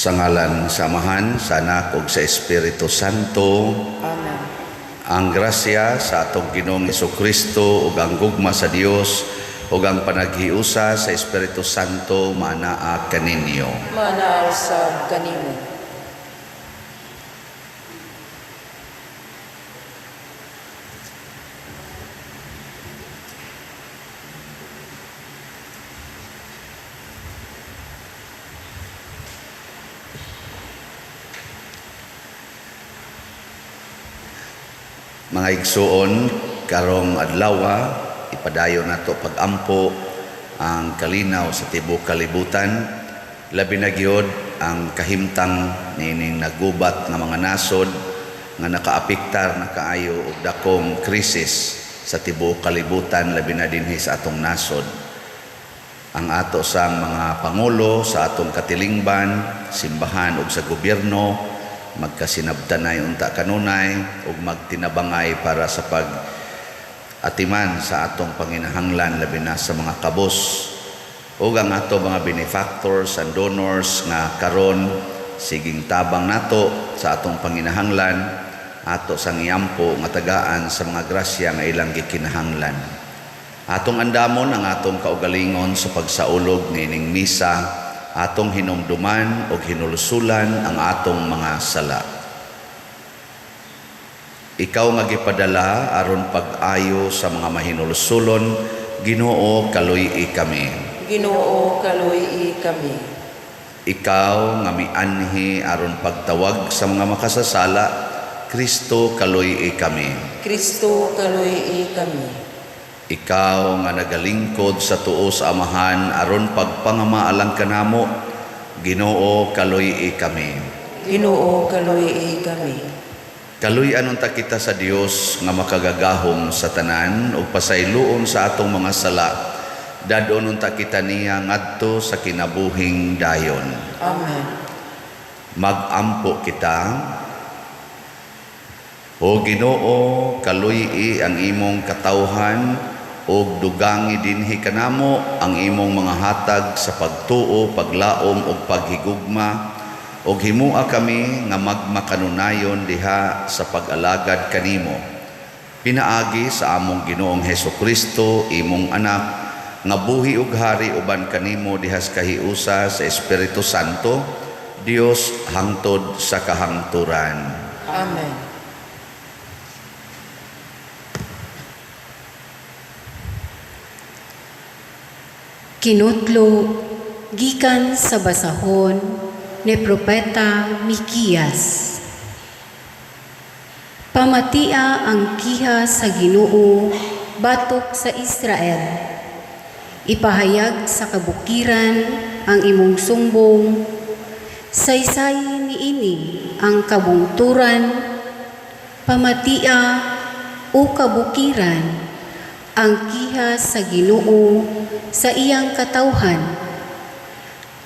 Sa ngalan sa Amahan, sa Anak ug sa Espiritu Santo. Amen. Ang grasya sa atong Ginoong Jesucristo ug ang gugma sa Dios ug ang panaghiusa sa Espiritu Santo manaa kaninyo. Manaa usab kanimo. Mga igsuon, karong adlaw ipadayon nato pagampo ang kalinaw sa tibuok kalibutan, labi na gyud ang kahimtang nining nagubat nga mga nasod nga nakaapektar na kaayo og dakong krisis sa tibuok kalibutan, labi na dinhi sa atong nasod. Ang ato sang mga pangulo sa atong katilingban, simbahan ug sa gobyerno magkasinabtanay unta kanunay ug magtinabangay para sa pag-atiman sa atong panginahanglan labi na sa mga kabos ug ang ato mga benefactors and donors nga karon siging tabang nato sa atong panginahanglan, ato sang iyampo nga tagaan sa mga grasya nga ilang gikinahanglan. Atong andamon ang atong kaugalingon sa pagsaulog nining misa, atong hinumduman o hinulusulan ang atong mga sala. Ikaw nga gipadala aron pag-ayo sa mga mahinulusulon, Ginoo kaluy-i kami. Ginoo kaluy-i kami. Ikaw nga mianhi aron pagtawag sa mga makasasala, Kristo kaluy-i kami. Kristo kaluy-i kami. Ikaw nga nagalingkod sa tuo sa Amahan aron pagpangamaalang kanamo, Ginoo kaluy-i kami. Ginoo kaluy-i kami. Kaluy-an unta kita sa Dios nga makagagahom sa tanan ug pasayloon sa atong mga sala. Dadon unta kita niya ngadto sa kinabuhing dayon. Amen. Magampo kita. O Ginoo, kaluy-i ang imong katawhan ug dugangi dinhi kanamo ang imong mga hatag sa pagtuo, paglaom ug paghigugma, ug himua kami nga magmakanunayon diha sa pag-alagad kanimo. Pinaagi sa among Ginoong Hesukristo, imong anak, nga buhi ug hari uban kanimo diha sa kahiusa sa Espiritu Santo, Dios hangtod sa kahangturan. Amen. Kinutlo gikan sa basahon ni Propeta Mikias. Pamatia ang kiha sa Ginoo batok sa Israel. Ipahayag sa kabukiran ang imong sumbong. Saysay niini ang kabungturan. Pamatia o kabukiran ang kiha sa Ginoo sa iyang katawhan.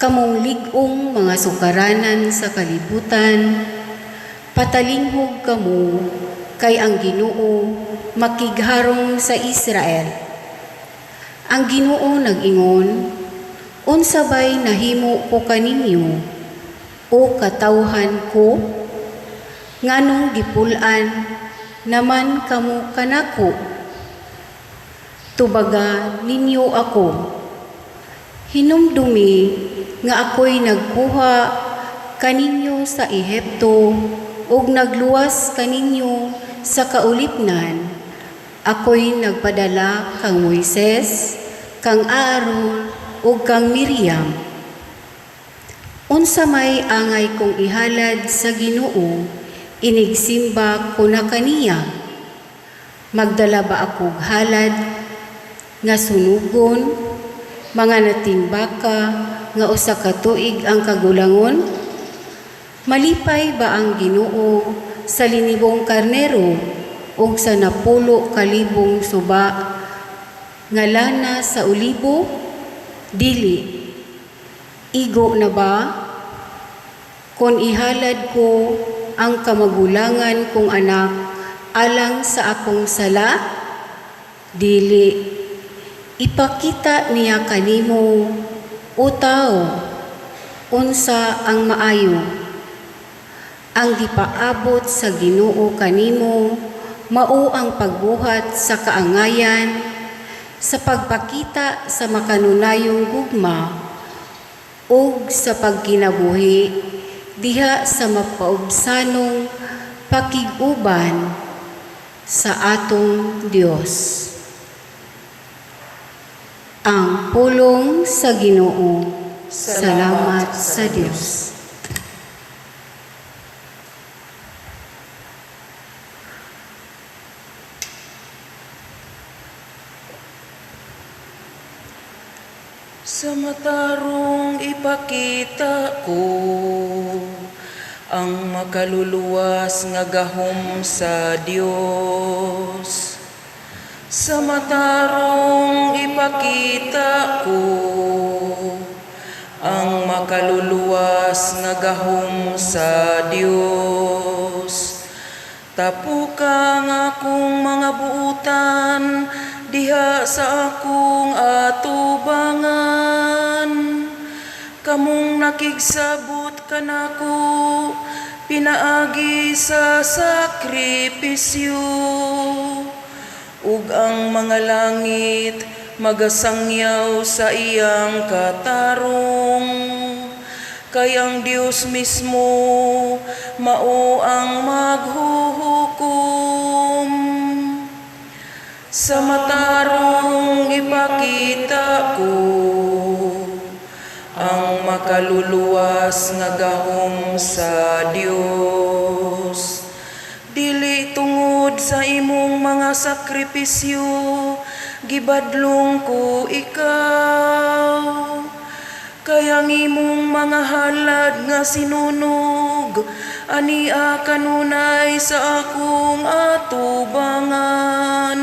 Kamong ligong mga sukaranan sa kalibutan, patalinghog kamo kay ang Ginoo makigharong sa Israel. Ang Ginoo nag-ingon, unsabay nahimo ko kaninyo, o katawhan ko, nganong gipulan naman kamo kanako. Tubaga ninyo ako. Hinumdumi nga ako'y nagkuha kaninyo sa Ehipto ug nagluwas kaninyo sa kaulipnan. Ako'y nagpadala kang Moises, kang Aaron ug kang Miriam. Unsa may angay kong ihalad sa Ginoo, inigsimba ko na kaniya. Magdala ba akong halad nga sunugon, mga natimbaka nga usa ka tuig ang kagulangon? Malipay ba ang Ginoo sa linibong karnero ug sa 10,000 suba nga lana sa ulibo? Dili. Igo na ba? Kung ihalad ko ang kamagulangan kong anak alang sa akong sala? Dili. Ipakita niya kanimo, o tao, unsa ang maayo. Ang gipaabot sa Ginoo kanimo mao ang pagbuhat sa kaangayan sa pagpakita sa makanunayong gugma ug sa pagkinabuhi diha sa mapaubsanong pakiguban sa atong Dios. Ang pulong sa Ginoo. Salamat sa Dios. Sa matarong ipakita ko ang makaluluwas nga gahom sa Dios. Sa matarong ipakita ko ang makaluluwas nga gahom sa Dios. Tapukang akong mga buutan diha sa akong atubangan. Kamong nakigsabot kanako pinaagi sa sakripisyo. Ug ang mga langit magasangyaw sa iyang katarong. Kay ang Dios mismo mao ang maghuhukom. Sa matarong ipakita ko ang makaluluwas nga gahom sa Dios. Dili tungod sa imong mga sakripisyo, gibadlong ko ikaw. Kaya ang imong mga halad nga sinunog, ania kanunay sa akong atubangan.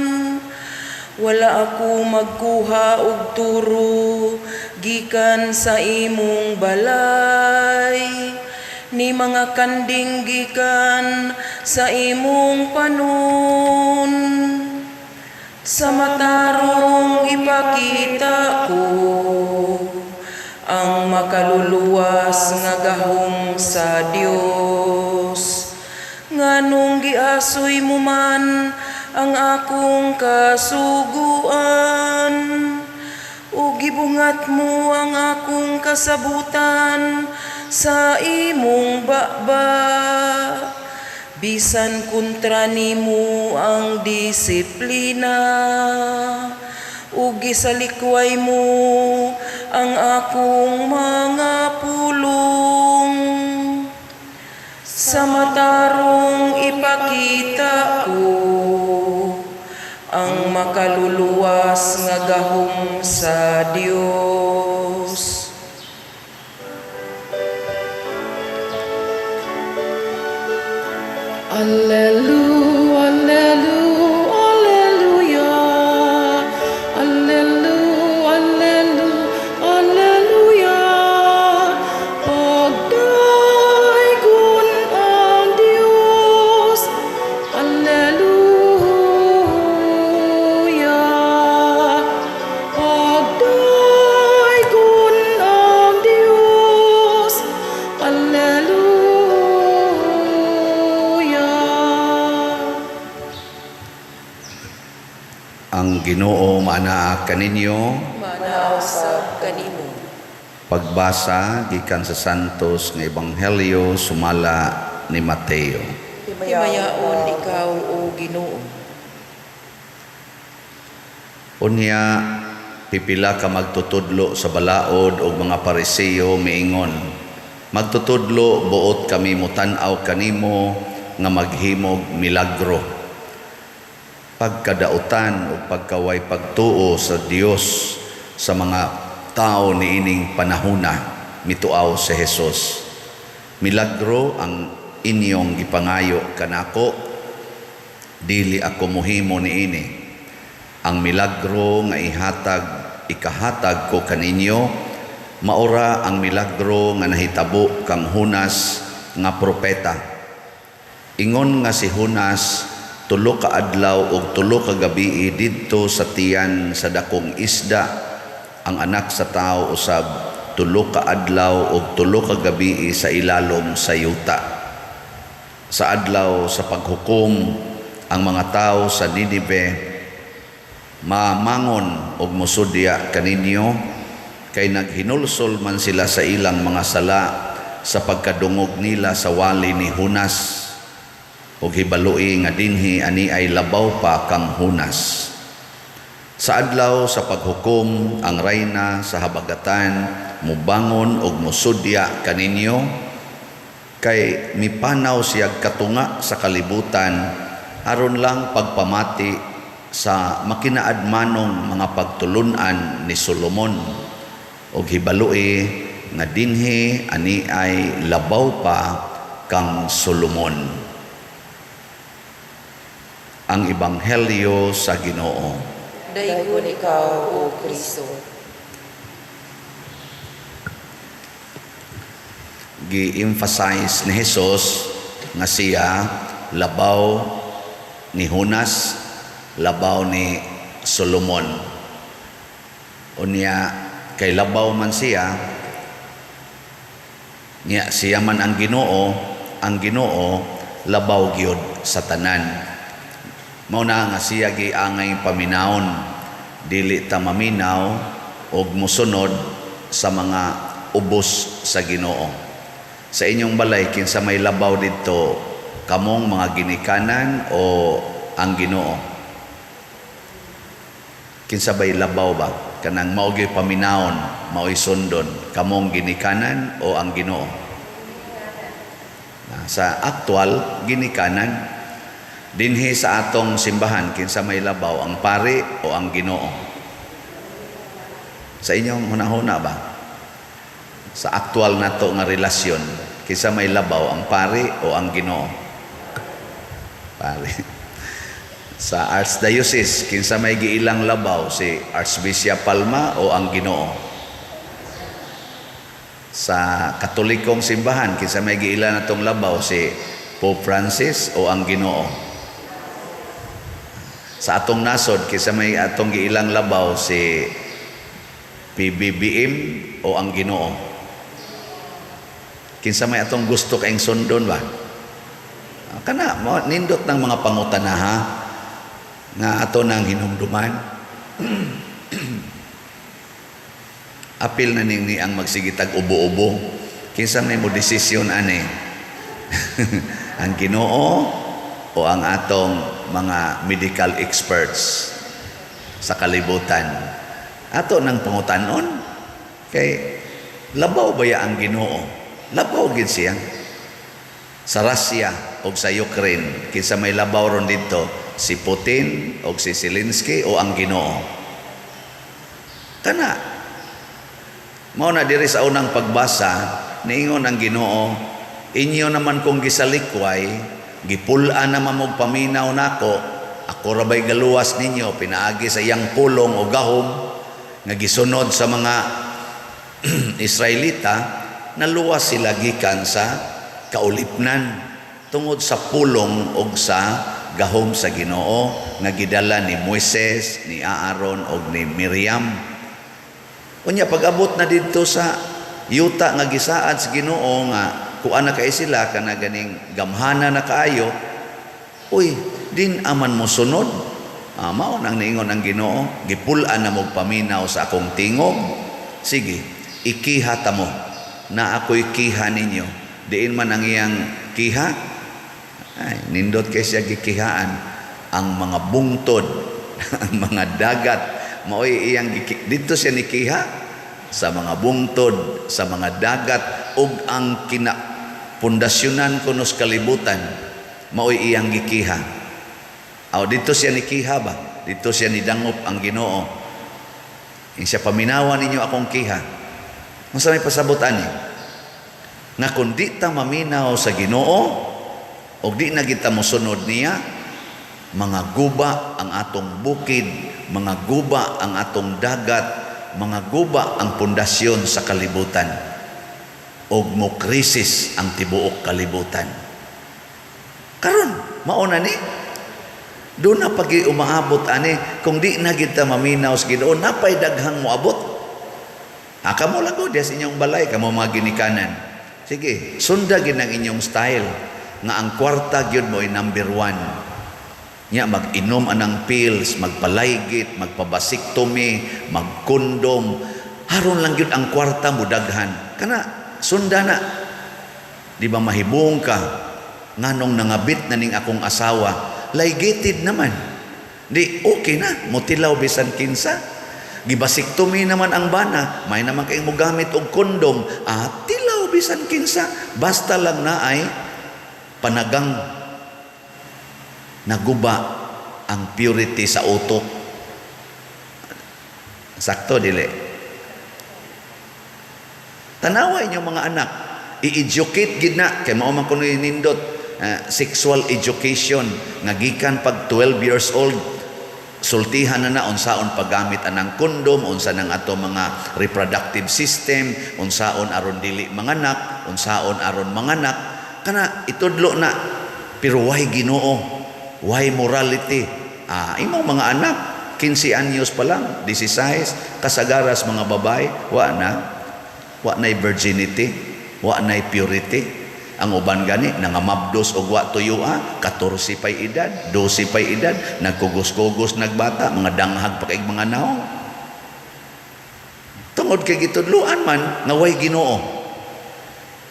Wala ako magkuha og turo, gikan sa imong balay. Ni mga kanding gikan sa imong panon. Sa matarong ipakita ko ang makaluluwas nga gahom sa Dios. Nganong giasoy mo man ang akong kasuguan, o gibungat mo ang akong kasabutan sa imong baba. Bisan kontra nimo ang disiplina, ug gisalikway mo ang akong mga pulong. Sa matarong ipakita ko ang makaluluwas nga gahom sa Dios. Alleluia, alleluia, alleluia, alleluia, alleluia. Pagdaigon ang Diyos, alleluia. Pagdaigon ang Diyos, alleluia. Ang Ginoo maanaa kaninyo. Manaw sa kanimo. Pagbasa gikan sa Santos nga Ebanghelyo sumala ni Mateo. Himayaon ikaw o Ginoo. Unya pipila ka magtutudlo sa balaod og mga Pariseo miingon, magtutudlo buot kami mutan-aw kanimo nga maghimog milagro. Pagkadautan o pagkaway pagtuo sa Dios sa mga tao niining panahuna mituaw si Jesus. Milagro ang inyong gipangayo kanako, dili ako muhimo niini. Ang milagro nga ikahatag ko kaninyo, maura ang milagro nga nahitabo kang Hunas nga propeta. Ingon nga si Hunas, 3 ka adlaw ug 3 ka gabi didto sa tiyan sa dakong isda ang anak sa tao usab tulo ka adlaw o tulo ka gabi sa ilalom sa yuta. Sa adlaw sa paghukom, ang mga tao sa Ninive mamangon og musudya kaninyo, kay naghinulsol man sila sa ilang mga sala sa pagkadungog nila sa wali ni Hunas, ug hibaloi nga dinhi ani ay labaw pa kang Hunas. Sa adlaw sa paghukom, ang reyna sa habagatan mubangon og musudya kaninyo, kay mipanaw siya katunga sa kalibutan aron lang pagpamati sa makinaadmanong mga pagtulunan ni Solomon, ug hibaloi nga dinhi ani ay labaw pa kang Solomon. Ang Ebanghelyo sa Ginoo. Daygon ikaw, O Kristo. Gi-emphasize ni Jesus nga siya labaw ni Hunas, labaw ni Solomon. Unya kay labaw man siya, niya siya man ang Ginoo labaw gyud sa tanan. Mao na nga siya giangay paminawon, dili ta maminaw og musunod sa mga ubos sa Ginoo. Sa inyong balay kinsa may labaw didto, kamong mga ginikanan o ang Ginoo? Kinsa bay labaw ba? Kanang mao gyud paminawon, mao'y sundon, kamong ginikanan o ang Ginoo? Sa aktual ginikanan. Dinhi sa atong simbahan, kinsa may labaw, ang pari o ang Ginoo? Sa inyong hunahuna ba? Sa aktual nato nga relasyon, kinsa may labaw, ang pari o ang Ginoo? Pari. Sa Archdiocese, kinsa may giilang labaw, si Archbishop Palma o ang Ginoo? Sa Katolikong simbahan, kinsa may giilang natong labaw, si Pope Francis o ang Ginoo? Sa atong nasod, kisa may atong giilang labaw, si PBBM o ang Ginoo? Kinsa may atong gusto kaing sundon ba? Kana nindot ng mga pangutanaha nga ato nang hinumduman. Apil na ni ang magsigitag ubo-ubo. Kinsa may mo desisyon ani? Ang Ginoo o ang atong mga medical experts sa kalibutan? Ato nang pangutanon, kay labaw ba ya ang Ginoo? Labaw gid siya. Sa Russia o sa Ukraine, kinsa may labaw ron dito, si Putin o si Zelensky o ang Ginoo? Kana mao na diri sa unang pagbasa, niingon ang Ginoo, inyo naman kung gisalikway, gipul-an naman mong paminaw nako, ako rabay galuwas ninyo, pinaagi sa iyang pulong o gahom, nga gisunod sa mga Israelita, naluwas sila gikan sa kaulipnan, tungod sa pulong o sa gahom sa Ginoo, nga gidala ni Moises, ni Aaron o ni Miriam. Unya pag-abot na dito sa yuta nga gisaad sa Ginoo nga kuan na kay sila kana ganing gamhana na kaayo, uy, din aman mo sunod. Mao nang niingon ang Ginoo, gipul-an na mo paminaw sa akong tingog. Sige, ikiha ta mo na ako'y kiha ninyo. Diin man ang iyang kiha, ay nindot kay siya gikihaan ang mga bungtod, ang mga dagat. Mao'y iyang dito siya nikiha sa mga bungtod, sa mga dagat, ug ang pundasyonan kuno sa kalibutan, mao'y iyang gikiha. Dito siya nikiha ba? Dito siya nidangop ang Ginoo. Siya paminawan ninyo akong kiha. Unsa may pasabutan ni? Nga kung di ta maminaw sa Ginoo, o di na kita mosunod niya, mga guba ang atong bukid, mga guba ang atong dagat, mga guba ang pundasyon sa kalibutan, o mo krisis ang tibuok kalibutan. Karon mauna ni doon na pagi umaabot ani, kung di na kita maminaw sa Ginoo, napay daghang moabot. Kamo lang ko sa inyong balay, kamo mga ginikanan. Sige, sunda gid ang inyong style nga ang kwarta gyud mo ay number 1. Nya mag-inom anang pills, magpalaygit, magpabasiktomy, magkondom. Haron lang gyud ang kwarta mo daghan. Kana sunda na. Di ba mahibong ka nganong nangabit na ning akong asawa, laygated naman. Di okay na, mutilaw bisan kinsa. Gibasiktomy naman ang bana, may naman kayong mogamit og kondom, tilaw bisan kinsa. Basta lang na ay panagang naguba ang purity sa utok. Sakto dili. Tanaway niyo mga anak, i-educate gid na kay mao man kuno nindot sexual education nga gikan pag 12 years old sultihan na unsaon paggamit anang kondom, unsa nang ato mga reproductive system, unsaon aron dili manganak, unsaon aron manganak, kana itudlo na. Pero why Ginoo? Why morality? Imong mga anak 15 anyos pa lang, 16 kasagaras mga babae, wa na virginity, wa na purity. Ang uban gani nangamabdos og wa tuyua, 14 pay edad, 12 pay edad, nagkugos-kugos nagbata, mga danghag pa kay mga naong. Tungod kay gitudluan man nga way Ginoo.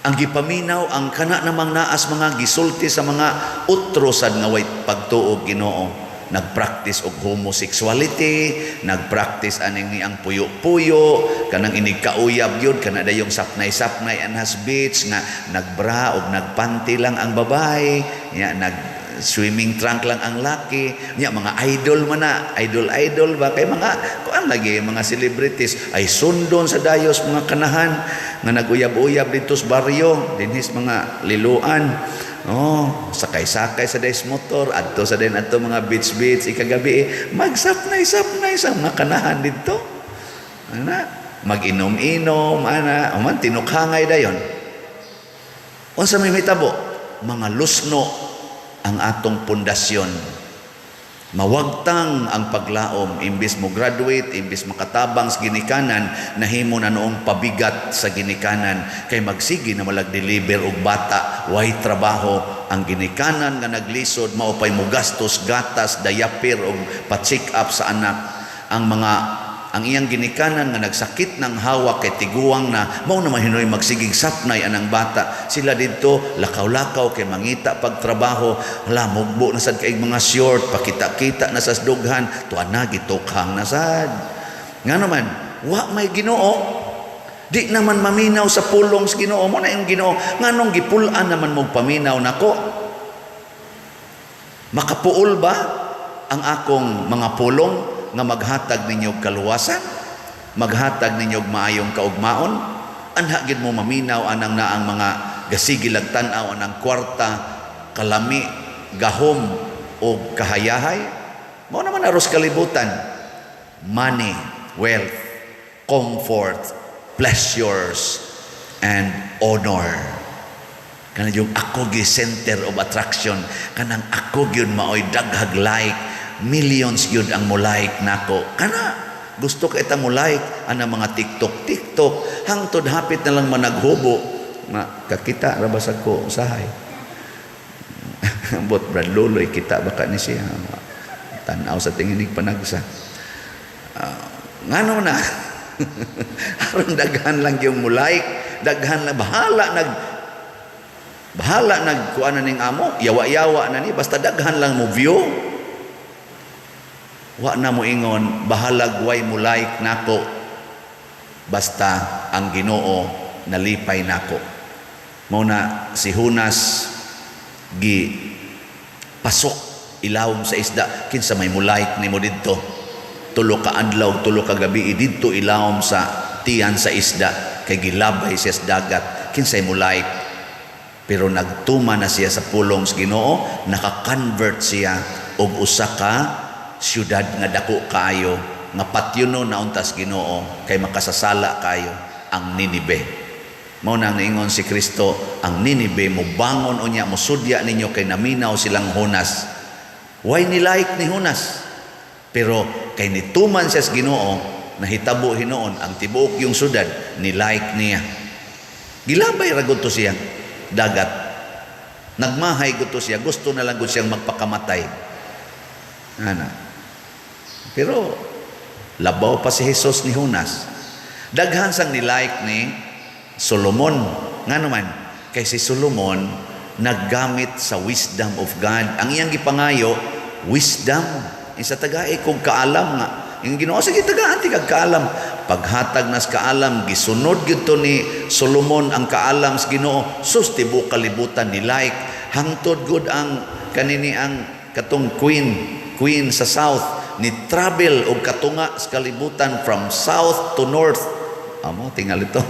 Ang gipaminaw ang kana namang naas mga gisulti sa mga utrosad nga way pagtuog Ginoo. Nagpractice og homosexuality, nagpractice aning ni ang puyo-puyo, kanang inig kauyab yun, kana dayong sapnay-sapnay anhas beach nga nagbra og nagpanty lang ang babae, nya nag swimming trunk lang ang laki, nya mga idol man na, idol ba kay mga kuan lagi mga celebrities ay sundon sa dayos mga kanahan nga naguyab-uyab dito sa baryo, dinhis mga liluan. Sakay-sakay sa days motor, adto sa din adto mga beach ikagabi, magsapnay-sapnay sa mga kanahan dito. Mag-inom-inom, man tinukhangay dayon. Unsa may hitabo? Mga lusno ang atong pundasyon. Mawagtang ang paglaom, imbis mo graduate, imbis makatabang sa ginikanan, nahimo na noong pabigat sa ginikanan, kay magsigi na malag-deliver og bata, way trabaho, ang ginikanan nga naglisod, maupay mo gastos, gatas, dayapir, og pa-check up sa anak, ang iyang ginikanan nga nagsakit ng hawak kay tiguang na, mao naman hinoy magsigig sapnay anang bata, sila dito, lakaw-lakaw kay mangita pagtrabaho, mugbo na sad kay mga short, pakita-kita na sa dughan, tuan na gitukhang na sad. Nga naman, wa may Ginoo, di naman maminaw sa pulong sa Ginoo, mo na yung Ginoo, nganong gipulan naman mong paminaw nako? Makapuol ba ang akong mga pulong nga maghatag ninyo kaluwasan, maghatag ninyo maayong kaugmaon? Anha gid mo maminaw anang naang mga gasigilag tan-aw anang kwarta, kalami, gahom o kahayahay? Mao naman aros kalibutan. Money, wealth, comfort, pleasures, and honor. Kana yung ako gi center of attraction, kanang ako gyud maoy daghag like, millions yun ang mulike nako. Kana gusto ka itang mulike ang mga TikTok hangtod hapit na lang managhubo na kakita rabasag ko usahay. Bot brad loloy kita baka ni siya tanaw sa tinginig panagsa. Ngano na aron daghan lang yung mulike, daghan na bahala nagkuan ning amo, yawa-yawa na ni basta daghan lang mo view. Wa na mo ingon bahalag way mo like nako basta ang Ginoo nalipay nako. Mao na si Hunas gi pasok ilawom sa isda, kinsa may mo like nimo didto, tulo ka adlaw tulo ka gabi didto ilawom sa tiyan sa isda kay gilabay siya sa dagat, kinsay mo like. Pero nagtuma na siya sa pulong sa Ginoo, naka-convert siya og usa ka siyudad nga dako kayo nga patyuno na untas Ginoo kay makasasala kayo, ang Ninibe. Mao nang ingon si Kristo, ang Ninibe mo bangon unya mo sudya ninyo kay naminaw silang Hunas. Why ni like ni Hunas? Pero kay nituman siya sa Ginoo, nahitabo hinoon ang tibuok yung syudad ni like niya. Gilabay ra gud to siya dagat. Nagmahay gud to siya, gusto na lang gud siyang magpakamatay. Ana. Pero labaw pa si Jesus ni Jonas. Daghan sang ni like ni Solomon. Ngano man kay si Solomon naggamit sa wisdom of God. Ang iyang gipangayo, wisdom. Isa tagay kung kaalam nga. Yung Ginoo sige tagaan ti kag kaalam. Paghatag nas kaalam gisunod gyud to ni Solomon ang kaalam sa Ginoo. Sus tibuok kalibutan ni like hangtod gud ang kanini ang katong queen sa south ni travel og katunga sa kalibutan from south to north. Amo tingal ito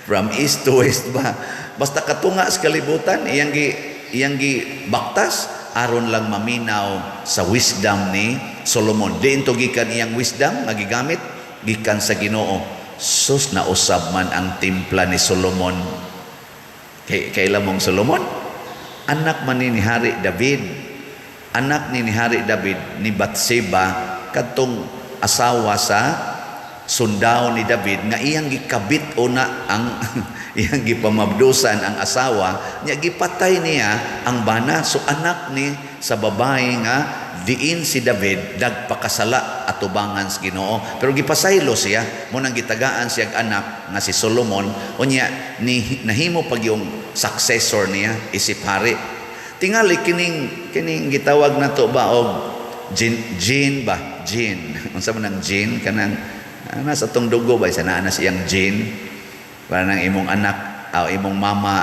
from east to west ba. Basta katunga sa kalibutan iyang gi baktas aron lang maminaw sa wisdom ni Solomon. Diin to gikan iyang wisdom nga gigamit gikan sa Ginoo. Sus na usab man ang timpla ni Solomon. Kailan mong Solomon? Anak man ni Hari David. Anak ni Hari David ni Batseba kadtong asawa sa sundao ni David nga iyang gikabit una ang iyang gipamabdusan ang asawa niya gipatay niya ang bana. So anak ni sa babae nga diin si David nagpakasala atubangan sa Ginoo pero gipasaylo siya mo nang gitagaan siya anak nga si Solomon unya ni nahimo pag yung successor niya isip hari. Tingali kining gitawag nato ba og jin unsa man ang jin kanang nasa tong dugo ba isa na siyang gene para nang imong anak o imong mama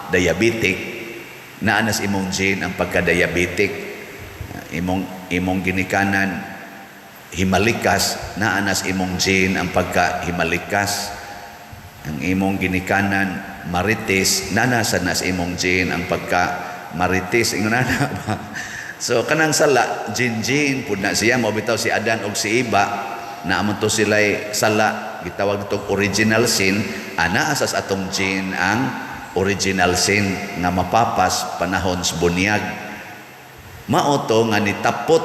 diabetic na anas imong gene ang pagka-diabetic imong ginikanan himalikas na anas imong gene ang pagka-himalikas ang imong ginikanan marites na nasa nas imong gene ang pagka-marites ingon na ba. So kanang sala gene pud na siya mo bitaw si Adan og si Eva na amon to sila'y sala gitawag itong original sin ana asas atong gene ang original sin nga mapapas panahon sa bunyag mao to nga nitapot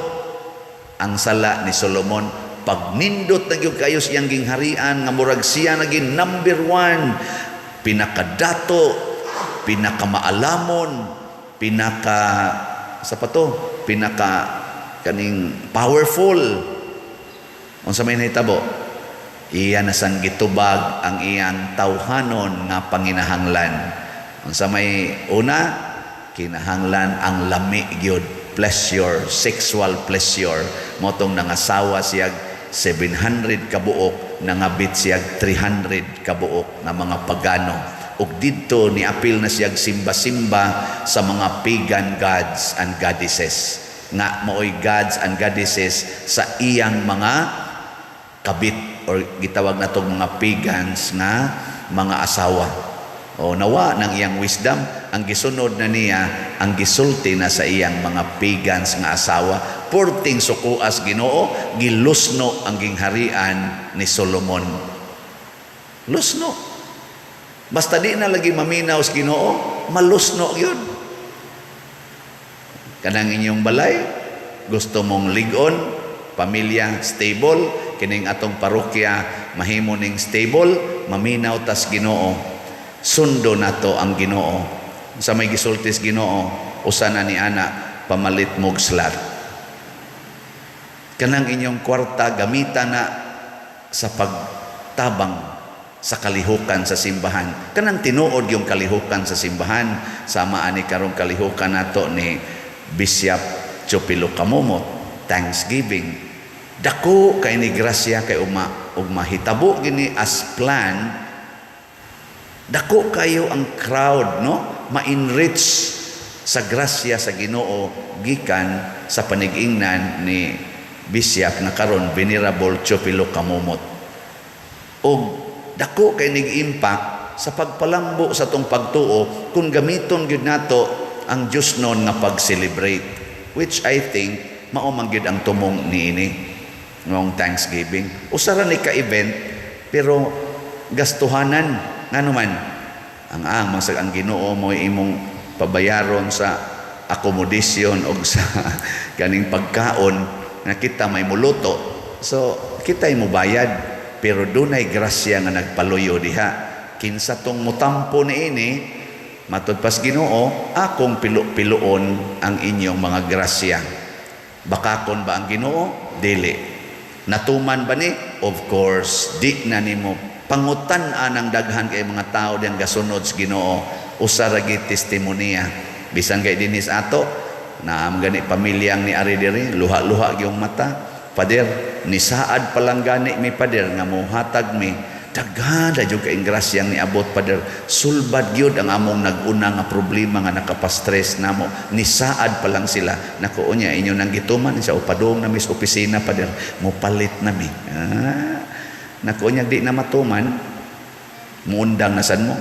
ang sala ni Solomon pag nindot na gyud kayo siyang gingharian nga murag siya naging number 1 pinakadato pinakamaalamon pinaka kaning powerful. Unsa may nahitabo? Iya nasan gitubag ang iyang tawhanon nga panginahanglan. Unsa may una? Kinahanglan ang lami gyud, pleasure, sexual pleasure. Motong nangasawa siyag 700 kabuok, nangabit siyag 300 kabuok nga mga pagano. Ug didto ni apil na siyag simba-simba sa mga pagan gods and goddesses. Nga maoy gods and goddesses sa iyang mga kabit or gitawag na itong mga pagans nga mga asawa. O nawa ng iyang wisdom, ang gisunod na niya, ang gisulti na sa iyang mga pagans nga asawa. Purting sukuas Ginoo, gilusno ang gingharian ni Solomon. Lusno. Basta di na lagi maminaw sa Ginoo, malusno yun. Kanang inyong balay, gusto mong ligon, pamilya stable, kining atong parokya mahimo ning stable, maminaw tas Ginoo. Sundo nato ang Ginoo. Sa may gisultis Ginoo, usa na ni ana pamalit mog slot. Kanang inyong kwarta gamitan na sa pagtabang sa kalihukan sa simbahan. Kanang tinuod yung kalihukan sa simbahan, sama ani karong kalihukan nato ni Bishop Chopilo Kamumot, Thanksgiving. Dako kay ni grasya kay ug mahitabo gini as plan. Dako kayo ang crowd no ma-enrich sa grasya sa Ginoo gikan sa panig-ingnan ni Bishop na karon Venerable Chopilo Kamumot. Og dako kay nig-impact sa pagpalambo sa tong pagtuo kung gamiton gyud nato ang Dios non nga pag-celebrate, which I think mao man gyud ang tumong niini ngong Thanksgiving. Usara ni ka-event pero gastuhanan ngano man ang masag ang Ginoo mo imong pabayaron sa accommodation o sa kaning pagkaon nga kita may muluto. So kita'y mo bayad, pero dunay grasya nga nagpaluyo diha. Kinsa tong mutampo niini, matud pas Ginoo, akong piluon ang inyong mga grasya. Bakakon ba ang Ginoo? Dili. Natuman ba ni? Of course, di na nimo pangutan-an ang daghan kay mga tao diyang gasunod sa Ginoo, usa ra gid testimonya. Bisan kay dinis ato, na ang gani pamilyang ni ari diri, luha-luha gyung mata. Pader, ni saad palang gani mi pader nga mohatag mi daghan jud kay grasyang niabot pader. Sulbad gyud ang among nag-una nga problema nga nakapastress namo. Ni saad pa lang sila. Naku unya inyo nang gituman sa upadong na mis opisina pader, mopalit na mi. Naku unya di na matuman, muundang na sad mo.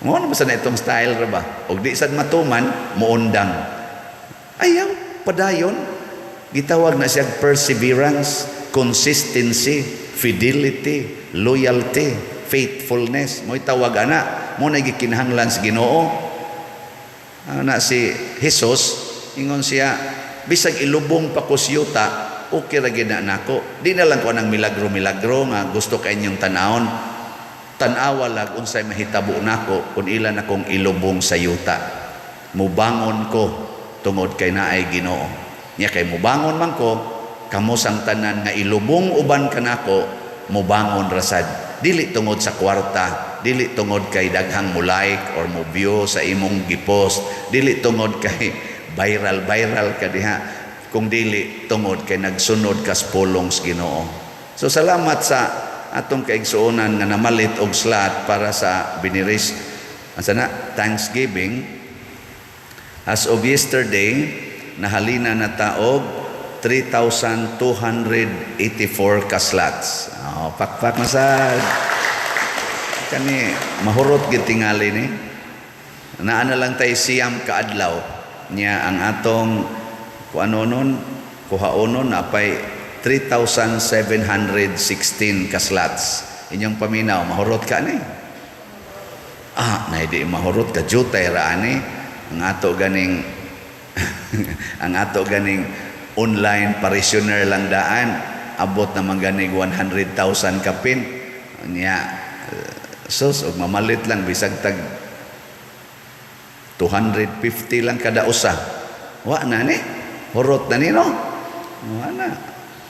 Mo na basta na itong style ra ba? Og di sad matuman, muundang. Ayaw padayon. Gitawag na siya perseverance, consistency, fidelity, loyalty, faithfulness. Mo itawag ana, mo na gikinahanglan sa Ginoo. Ana si Jesus, ingon siya, bisag ilubong pa ko siyuta, okay ra gid na nako. Di na lang ko nang milagro-milagro nga gusto kay inyong tanawon. Tanawa lag unsay mahitabo nako kun ilan akong ilubong sa yuta. Mubangon ko tungod kay naay Ginoo. Nya kay mubangon man ko, kamo sang tanan nga ilubong uban kanako, mubangon rasad. Dili tungod sa kwarta, dili tungod kay daghang mo like or mo view sa imong gipost, dili tungod kay viral ka diha, kung dili tungod kay nagsunod ka sa pulong sa Ginoo. So salamat sa atong kaigsuonan nga namalit og slot para sa biniris Thanksgiving. As of yesterday, nahalina na taog 3,284 ka slots. Pakpak na sad. Kani mahurot gid tingali ni. Naa na lang tay siyam ka adlaw niya ang atong kuanonon kuhaonon napay 3,716 ka slots. Inyong paminaw mahurot ka ni. Na di mahurot ka jutay ra ani ang ato ganing ang ato ganing online parishioner lang daan abot naman ganing 100,000 kapin niya. Sus og mamalit lang bisag tag 250 lang kada usa. Wa na ni hurot na ni no. Wa na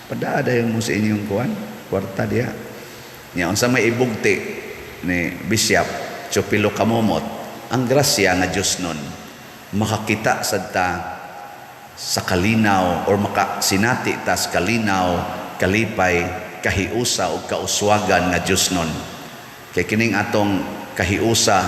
padada yung mo sa inyong kuan kwarta diha. Nya unsa may ibugti ni Bishop Chopilo Kamomot, ang grasya nga Dios nun makakita sad ta sa kalinaw or makasinati ta sa kalinaw, kalipay, kahiusa o kauswagan nga Dios nun. Kay kining atong kahiusa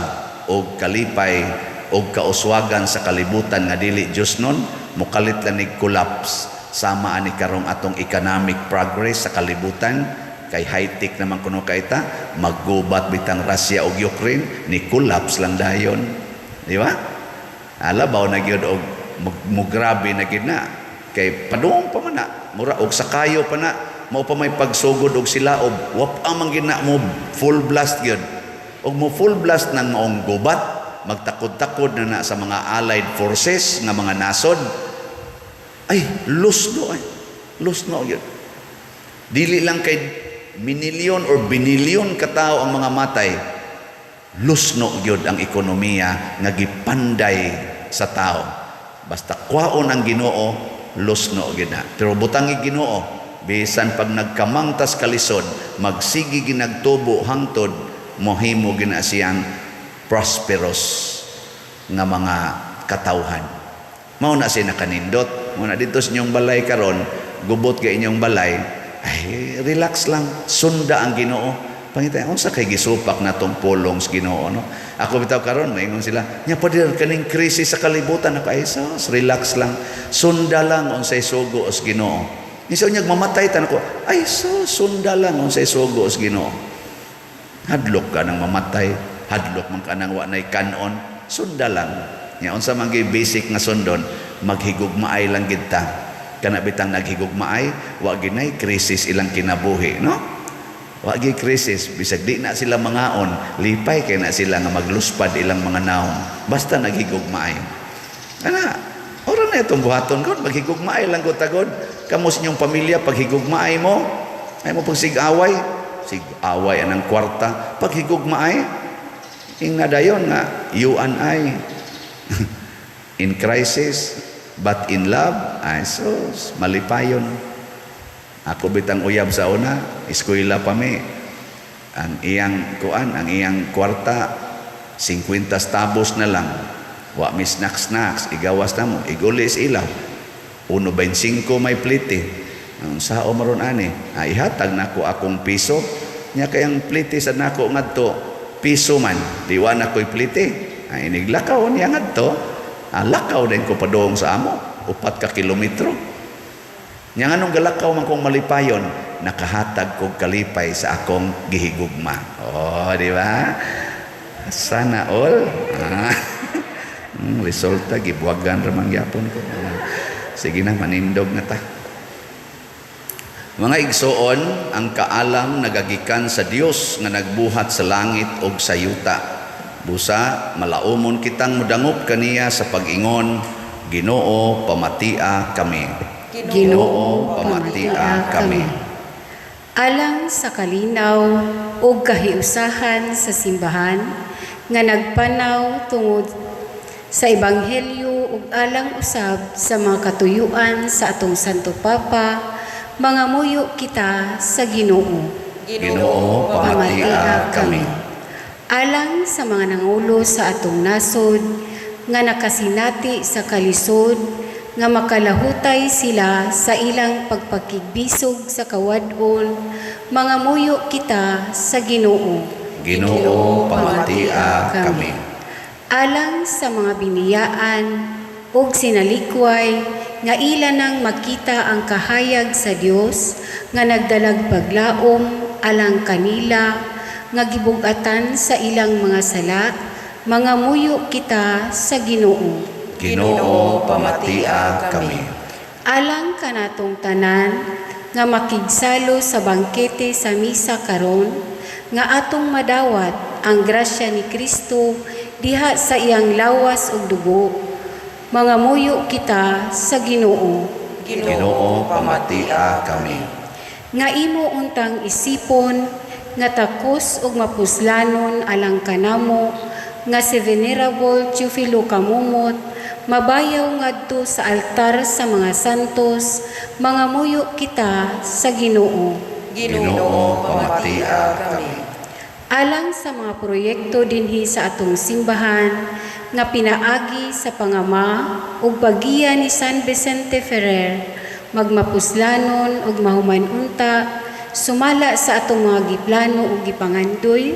o kalipay o kauswagan sa kalibutan nga dili Dios nun, mukalit lang ni collapse sama ani karong atong economic progress sa kalibutan. Kay high-tech naman kuno kaita, maggubat bitang Russia o Ukraine, ni collapse lang dayon. Di ba? Alabaw na gyud og mugrabe na gid na kay padung pa man na mura og sakayo pa na mao pa may pagsugod og sila og wap amang gid na mo full blast gyud og mo full blast nang maong gubat magtakod-takod na sa mga allied forces nga mga nasod ay lusno gyud dili lang kay minilyon or binilyon ka tawo ang mga matay. Lusno gyud ang ekonomiya nga gipanday sa tao. Basta kwaon ang Ginoo, lusno gyud na. Pero butang Ginoo, bisan pag nagkamangtas kalisod, magsigi ginagtubo hangtod, mohimo gina siyang prosperous nga mga katawhan. Mao na siya nakanindot. Mao na dito sa inyong balay karon, gubot kay inyong balay, ay relax lang, sunda ang Ginoo. Pangitay, unsa kay gisupak na tong pulong sa Ginoo no? Ako bitaw karon maingon sila, nya padir kaning krisis sa kalibutan ako ay sus, relax lang. Sunda lang unsay sugo sa Ginoo. Isa unya mamatay tan ako, ay sus, sunda lang unsay sugo sa Ginoo. Hadlok ka nang mamatay, hadlok man ka nang wa nay kanon, sunda lang. Nya unsa man gyud basic nga sundon, maghigugmaay lang gid ta. Kana bitang naghigugmaay, wa ginay krisis ilang kinabuhi, no? Wagi krisis, bisag di na sila mangaon, lipay kay na sila nga magluspad ilang mga naong. Basta naghigugmaay. Ana, ora na na itong buhaton ko, maghigugmaay lang ko tagod. Kamu sa inyong pamilya, paghigugmaay mo, ay mo pag sig-away anang kwarta, paghigugmaay, ing nadayon nga, you and I, in crisis, but in love, ay sus, malipayon. Ako bitang uyab sa una, eskwela pa mi, ang iyang kwarta, 50 tabos na lang, wa mi snacks, igawas na mo, igulis ilaw, 1.25 may plite, ang sao maron ani, ihatag nako akong piso, nya kayang plite sa nako ngadto, piso man, diwa na ko'y plite, iniglakaw niya ngadto, lakaw din ko padong sa amo, 4 ka kilometro. Nya nganong galakaw man kong malipayon, nakahatag kong kalipay sa akong gihigugma. Oh, di ba? Sana all. Resulta, gibuwagan ramang yapon ko. Sige na, manindog na ta. Mga igsoon, ang kaalam nagagikan sa Dios nga nagbuhat sa langit og sa yuta. Busa, malaumon kitang mudangop kaniya sa pag-ingon, Ginoo, pamatia kami. Ginoo, pamatia kami. Alang sa kalinaw ug kahiusahan sa simbahan nga nagpanaw tungod sa ebanghelyo ug alang usab sa mga katuyuan sa atong Santo Papa, mga muyo kita sa Ginoo. Ginoo, pamatia kami. Alang sa mga nangulo sa atong nasod nga nakasinati sa kalisod nga makalahutay sila sa ilang pagpakigbisog sa kawadon, mga muyo kita sa Ginoo. Ginoo, pamatia kami. Alang sa mga biniyaan ug sinalikway nga ila nang makita ang kahayag sa Dios nga nagdalag paglaom alang kanila nga gibug-atan sa ilang mga sala, mga muyo kita sa Ginoo. Ginoo, pamatia kami. Alang kanatong tanan nga makigsalo sa bangkete sa misa karon nga atong madawat ang grasya ni Kristo diha sa iyang lawas ug dugo, mga muyo kita sa Ginoo. Ginoo, pamatia kami. Nga imo untang isipon nga takos ug mapuslanon alang kanamo nga si Venerable Teofilo Kamumot mabayaw ngadto sa altar sa mga santos, mga muyo kita sa Ginoo. Ginoo, pamatia kami. Alang sa mga proyekto dinhi sa atong simbahan nga pinaagi sa pangama ug bagiya ni San Vicente Ferrer, magmapuslanon ug mahuman unta sumala sa atong mga giplano ug gipangandoy,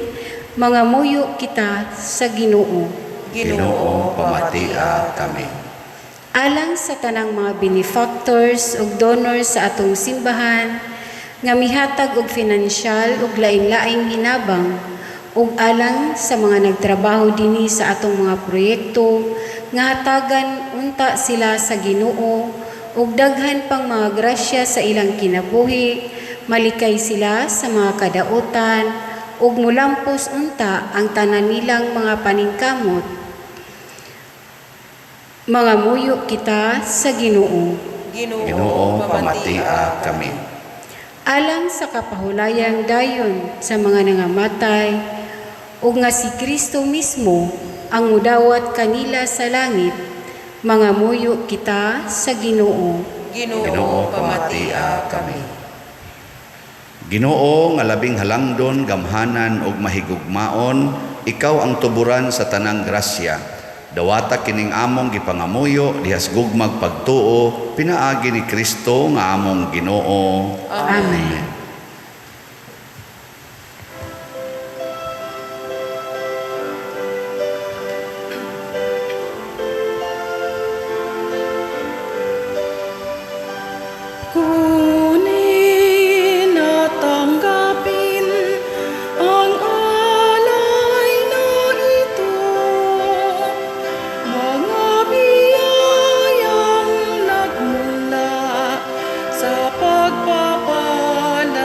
mga muyo kita sa Ginoo. Ginoo, pamatia kami. Alang sa tanang mga benefactors ug donors sa atong simbahan nga mihatag og finansyal ug lain-laing hinabang ug alang sa mga nagtrabaho dinhi sa atong mga proyekto nga hatagan unta sila sa Ginoo ug daghan pang mga grasya sa ilang kinabuhi, malikay sila sa mga kadaotan ug mulampos unta ang tanan nilang mga paningkamot. Mga muyo kita sa Ginoo. Ginoo, pamatia kami. Alang sa kapahulayan dayon sa mga nangamatay, ug nga si Kristo mismo ang mudawat kanila sa langit, mga muyo kita sa Ginoo. Ginoo, pamatia kami. Ginoo nga labing halangdon, gamhanan ug mahigugmaon, ikaw ang tuburan sa tanang grasya. Dawata kining among gipangamuyo dihas gugmag pagtuo, pinaagi ni Kristo nga among Ginoo. Amen. Kunin at tanggapin ang alay na ito, mga biyayang nagmula sa pagpapala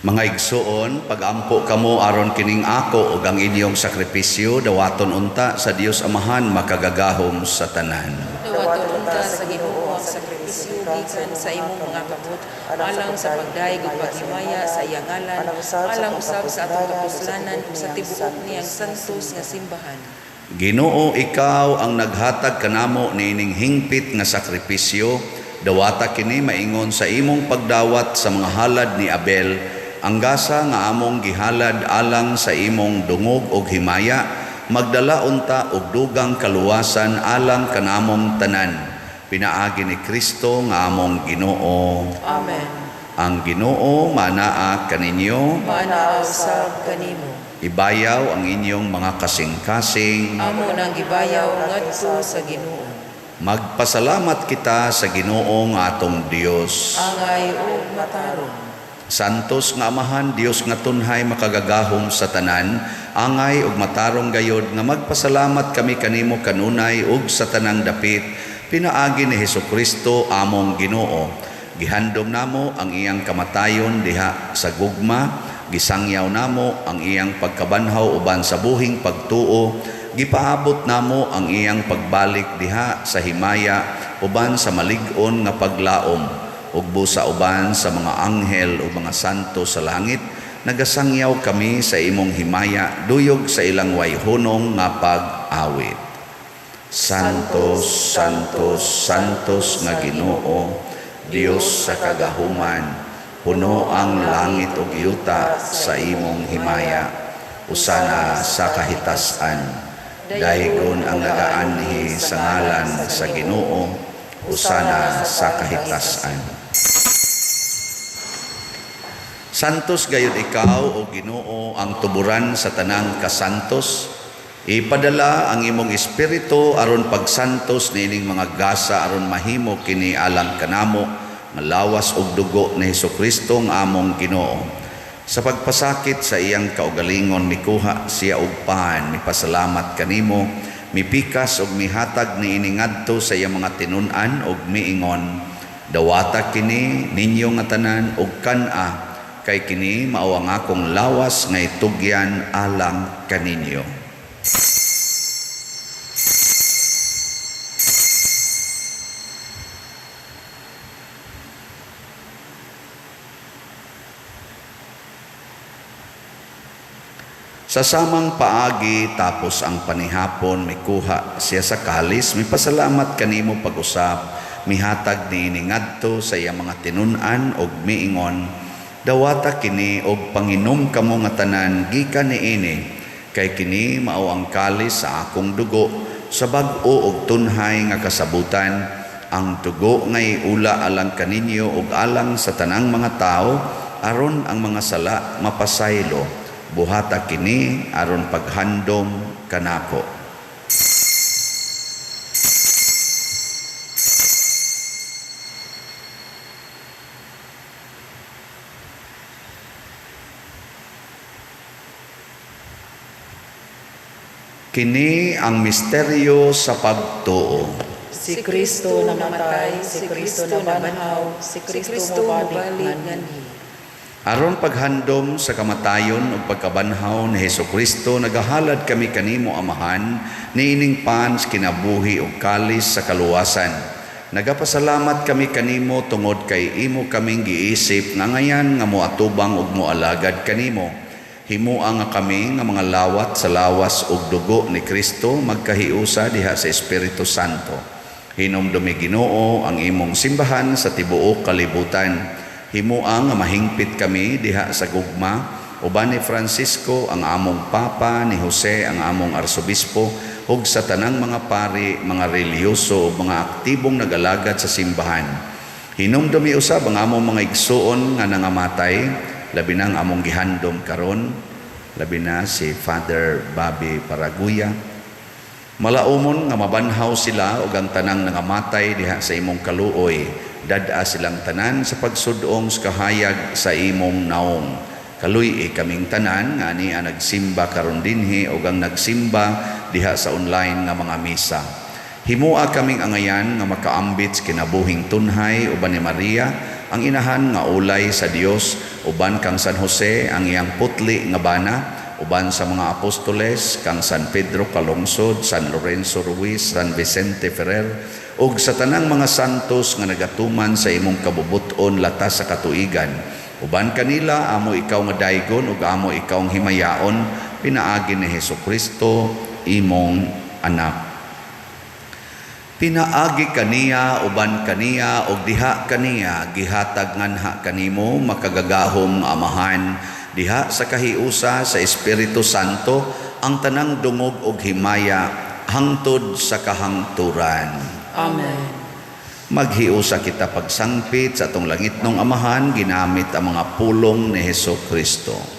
Mga igsuon, pagampo kamo aron kining ako ug ang inyong sakripisyo dawaton unta sa Dios Amahan makagagahom sa tanan. Dawaton unta sa Ginoo ang sakripisyo gikan sa imong mga kabut alang sa pagdaig ug paghimaya sa iyang ngalan alang usab sa atong kapuslanan ug sa tibuok niyang santos nga simbahan. Ginoo, ikaw ang naghatag kanamo niining hingpit nga sakripisyo, dawata kini maingon sa imong pagdawat sa mga halad ni Abel, ang gasa nga among gihalad alang sa imong dungog og himaya, magdala unta og dugang kaluwasan alang kanamong tanan. Pinaagi ni Kristo nga among Ginoo. Amen. Ang Ginoo manaa kaninyo, Manaaw sab kanimo. ibayaw ang inyong mga kasing-kasing. Amo nang gibayaw ngadto sa Ginoo. Magpasalamat kita sa Ginoo nga atong Dios. Angay ug matarong. Santos nga Amahan, Dios nga tunhay makagagahom sa tanan, angay ug matarong gayod nga magpasalamat kami kanimo kanunay ug sa tanang dapit, pinaagi ni Hesukristo among Ginoo. Gihandom namo ang iyang kamatayon diha sa gugma, gisangyaw namo ang iyang pagkabanhaw uban sa buhing pagtuo, gipaabot namo ang iyang pagbalik diha sa himaya uban sa malig-on nga paglaom. Ug busa uban sa mga anghel o mga santo sa langit, nagasangyaw kami sa imong himaya, duyog sa ilang wayhunong nga pag-awit. Santos, Santos, Santos nga Ginoo, Dios sa kagahuman, puno ang langit ug yuta sa imong himaya, usana sa kahitasan. Dahigon ang nagaanhi sa ngalan sa Ginoo, usana sa kahitasan. Santos gayud ikaw o Ginoo ang tuburan sa tanang kasantos. Ipadala ang imong espiritu aron pagsantos niining mga gasa aron mahimo kini alang kanamo nga lawas ug dugo ni Hesukristo nga among Ginoo. Sa pagpasakit sa iyang kaugalingon mikuha siya og pan, mipasalamat kanimo, mipikas ug mihatag niini ngadto sa iyang mga tinun-an ug miingon, dawata kini ninyo nga tanan ug kan-a, kay kini mao ang akong lawas nga itugyan alang kaninyo. Sa samang paagi tapos ang panihapon mikuha siya sa kalis, mipasalamat kanimo pag-usab, mihatag niini ngadto sa iyang mga tinun-an ug miingon, dawata kini og panginom kamo nga tanan gikan niini, kay kini mao ang kalis sa akong dugo, sa bag-o ug tunhay nga kasabutan, ang dugo nga iula alang kaninyo ug alang sa tanang mga tao, aron ang mga sala mapasaylo. Buhata kini aron paghandom kanako. Kini ang misteryo sa pagtuo. Si Kristo namatay, si Kristo nabanhaw, si Kristo mabalik nganhi. Aron paghandom sa kamatayon ug pagkabanhaw ni Hesukristo, nagahalad kami kanimo Amahan, niining pans kinabuhi ug kalis sa kaluwasan. Nagapasalamat kami kanimo tungod kay imo kaming giisip nga ngayan nga moatubang ug moalagad kanimo. Himua nga kami nga mga lawat sa lawas ug dugo ni Kristo magkahiusa diha sa Espiritu Santo. Hinumdumi Ginoo ang imong simbahan sa tibuok kalibutan. Himua nga mahingpit kami diha sa gugma, uban ni Francisco ang among Papa, ni Jose ang among Arsobispo, ug sa tanang mga pari, mga reliyoso ug mga aktibong nag-alagad sa simbahan. Hinumdumi usab ang among mga igsuon nga nangamatay, labi na ang among gihandom karon, labi na si Father Bobby Paraguya. Malaumon nga mabanhaw sila ug ang tanang nangamatay diha sa imong kaluoy, dada silang tanan sa pagsudong sa kahayag sa imong naong. Kaluy kaming tanan nga niya nagsimba karon dinhi ug ang nagsimba diha sa online nga mga misa. Himua kaming angayan nga makaambit sa kinabuhing tunhay uban ni Maria, ang inahan nga ulay sa Dios, uban kang San Jose ang iyang putli nga bana, uban sa mga apostoles kang San Pedro Calungsod, San Lorenzo Ruiz, San Vicente Ferrer, ug sa tanang mga santos nga nagatuman sa imong kabubuton latas sa katuigan. Uban kanila amo ikaw nga daygon ug amo ikaw ang himayaon, pinaagi ni Hesukristo imong anak. Pinaagi kaniya, uban kaniya, og diha kaniya, gihatag nganha kanimo, makagagahom amahan, diha sa kahiusa sa Espiritu Santo, ang tanang dungog og himaya, hangtod sa kahangturan. Amen. Maghiusa kita pagsangpit sa atong langitnong amahan, ginamit ang mga pulong ni Hesukristo.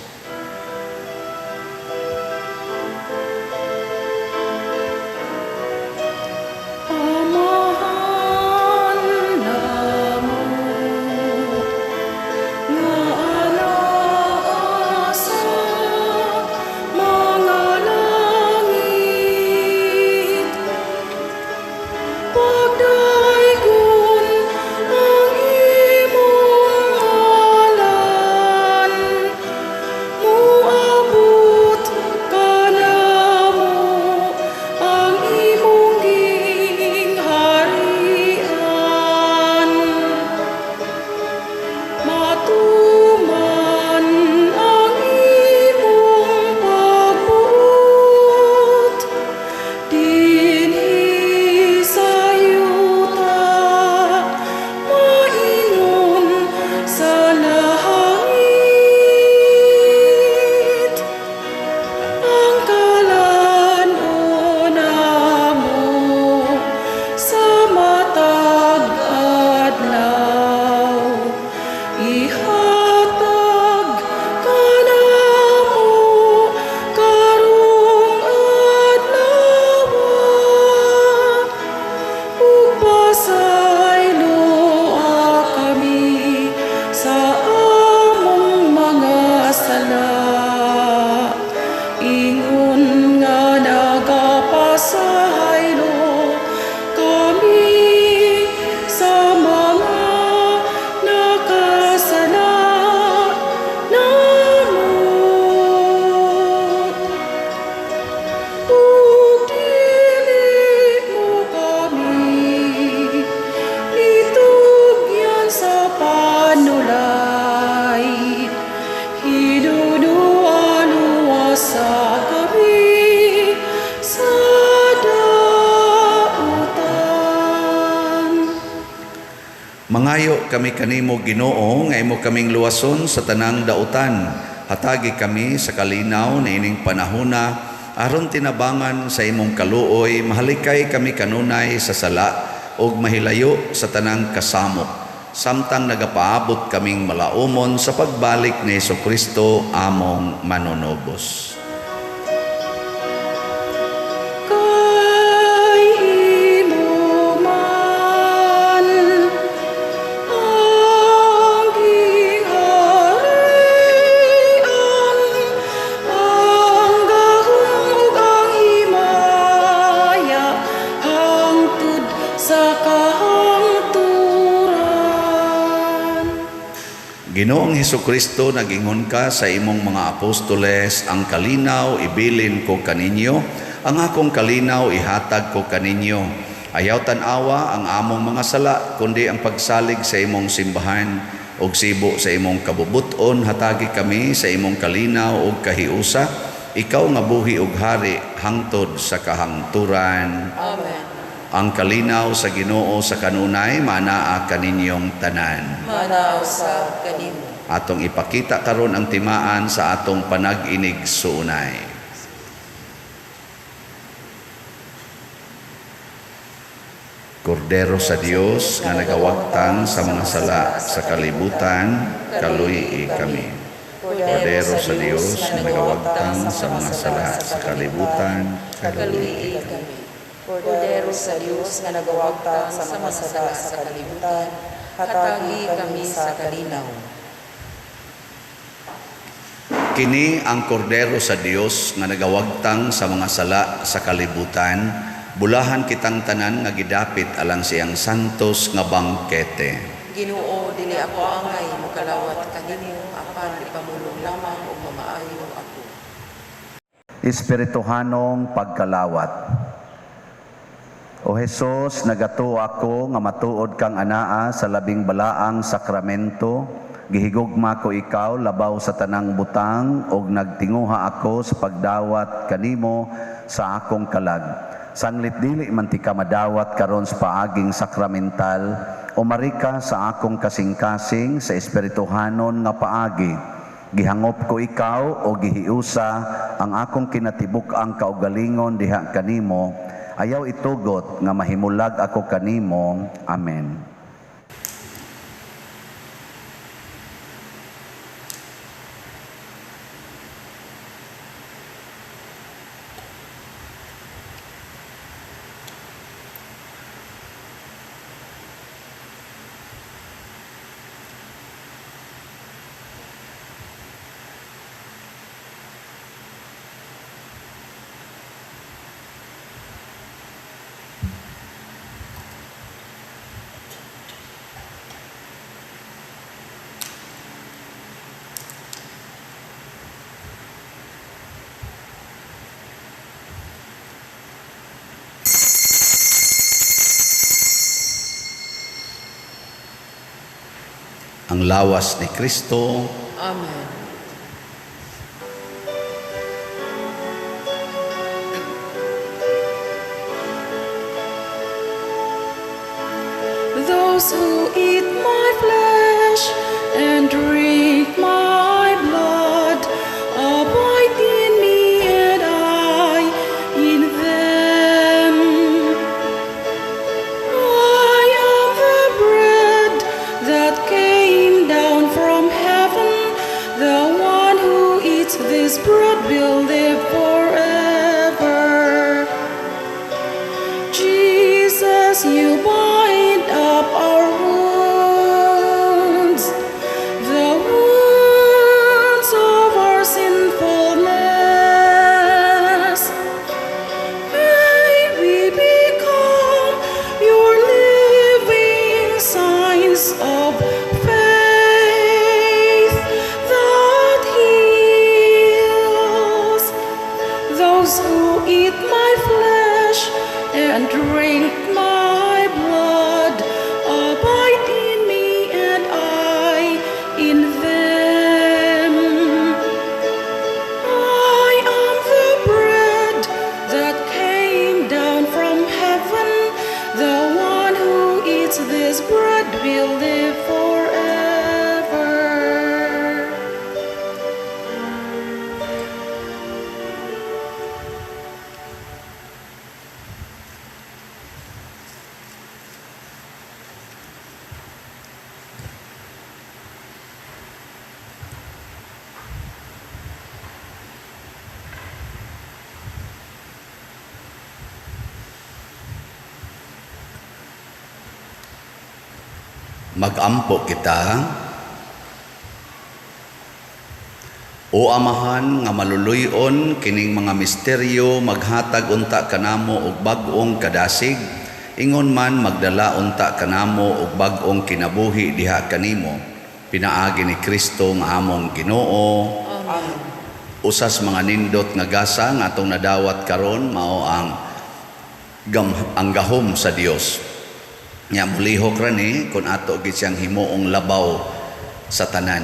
Mangayo kami kanimo Ginoo nga imo kaming luwason sa tanang dautan. Hatagi kami sa kalinaw na ining panahona aron tinabangan sa imong kaluoy, mahalikay kami kanunay sa sala ug mahilayo sa tanang kasamok. Samtang nagapaabot kaming malaumon sa pagbalik ni Hesukristo among manunobos. Ginoong Hesukristo, nag-ingon ka sa imong mga apostoles, ang kalinaw ibilin ko kaninyo, ang akong kalinaw ihatag ko kaninyo. Ayaw tan-awa ang among mga sala, kundi ang pagsalig sa imong simbahan, og sibo sa imong kabubuton, hatagi kami sa imong kalinaw og kahiusa, ikaw nga buhi ug hari, hangtod sa kahangturan. Amen. Ang kalinaw sa Ginoo sa kanunay, manaa kaninyong tanan. Manaw sa kanimo. Atong ipakita karon ang timaan sa atong panag-inig suunay. Kordero sa Dios nga nagawagtang sa mga sala sa kalibutan, kaluy kami. Kordero sa Dios nga nagawagtang sa mga sala sa kalibutan, kaluy kami. Kordero sa Diyos nga nagawagtang sa mga sala sa kalibutan, hatagi kami sa kalinaw. Kini ang kordero sa Dios nga nagawagtang sa mga sala sa kalibutan, Bulahan kitang tanan nga gidapit alang siyang santos nga bangkete. Ginoo, dili ako angay mokalawat kanimo, apan ipamulong lamang o mamaayo ako. Espirituhanong pagkalawat. O Jesus, nagato ako nga matuod kang anaa sa labing balaang sakramento. Gihigugma ko ikaw labaw sa tanang butang ug nagtinguha ako sa pagdawat kanimo sa akong kalag. Sanglit dili man ti ka madawat karon sa paaging sakramental, o marika sa akong kasing-kasing sa espirituhanon nga paagi. Gihangop ko ikaw o gihiusa ang akong kinatibuk ang kaugalingon diha kanimo. Ayaw itugot nga mahimulag ako kanimo. Amen. Ang lawas ni Kristo. Amen. Those who eat my flesh and drink my blood abide in me and I in them. I am the bread that came down from heaven. The one who eats this bread will live forever. Jesus, you bind up our wounds, the wounds of our sinfulness. May we become your living signs of faith that heals. Those who eat my flesh and drink my blood abide in me and I in them. I am the bread that came down from heaven. The one who eats this bread will live forever. Mag-ampo kita. O Amahan nga maluluyon kining mga misteryo, maghatag unta kanamo og bag-ong kadasig, ingon man magdala unta kanamo og bag-ong kinabuhi diha kanimo. Pinaagi ni Kristo nga among Ginoo. Amen. Usas mga nindot nga gasa nga atong nadawat karon mao ang gahom sa Dios. Nya mulihok ra ni kun ato gid siyang himuong labaw sa tanan.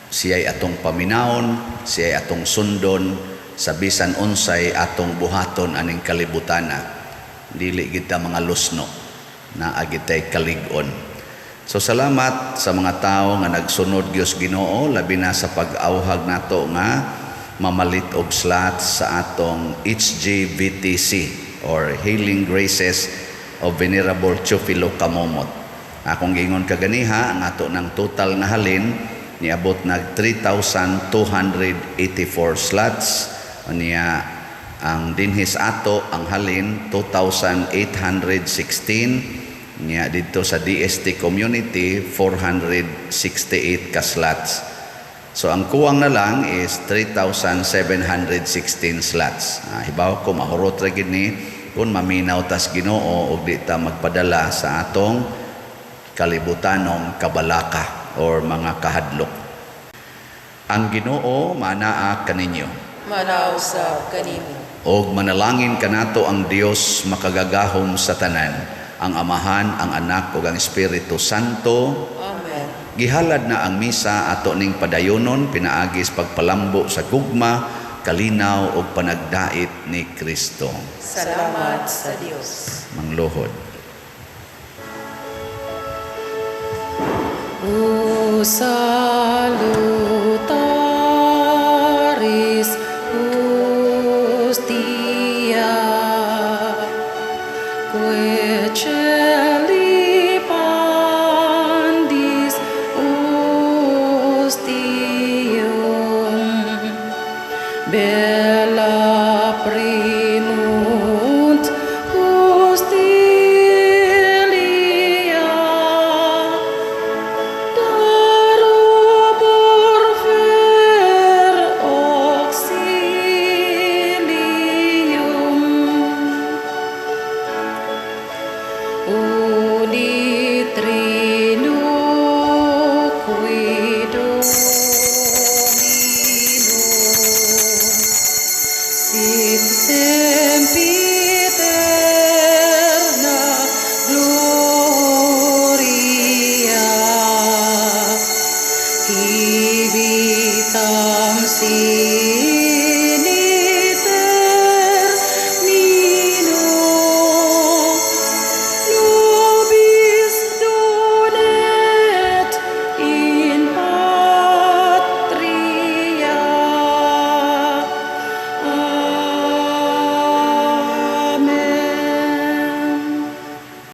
Siya'y atong paminawon, siya'y atong sundon sa bisan unsay atong buhaton aning kalibutana. Dili gid ta mga lusno na agitay kalig-on. So salamat sa mga tao nga nagsunod Dios Ginoo labi na sa pag-awhag nato nga mamalit og slots sa atong HGVTC or Healing Graces of Venerable Teofilo Camomot. Akong gingon kaganiha ang ato ng total nga halin niabot nag 3,284 slots. Niya ang dinhis ato ang halin 2,816. Niya dito sa DST community 468 ka slots. So ang kuwang na lang is 3,716 slots. Hibaw ko mahurot ra gid ni kung maminaw tas Ginoo ug di ta magpadala sa atong kalibutanong kabalaka or mga kahadlok. Ang Ginoo manaa kaninyo. Manaw sa kanimo. Og manalangin kanato ang Dios makagagahom sa tanan, ang Amahan, ang Anak ug ang Espiritu Santo. Amen. Gihalad na ang misa ato ning padayonon pinaagis pagpalambo sa gugma, kalinaw ug panagdait ni Kristo. Salamat sa Dios. Mangluhod. O salutaris hostia, que celi pandis ostium, bella primunt hostilia, darobor ver auxilium, uni trino qui Domino, sit semper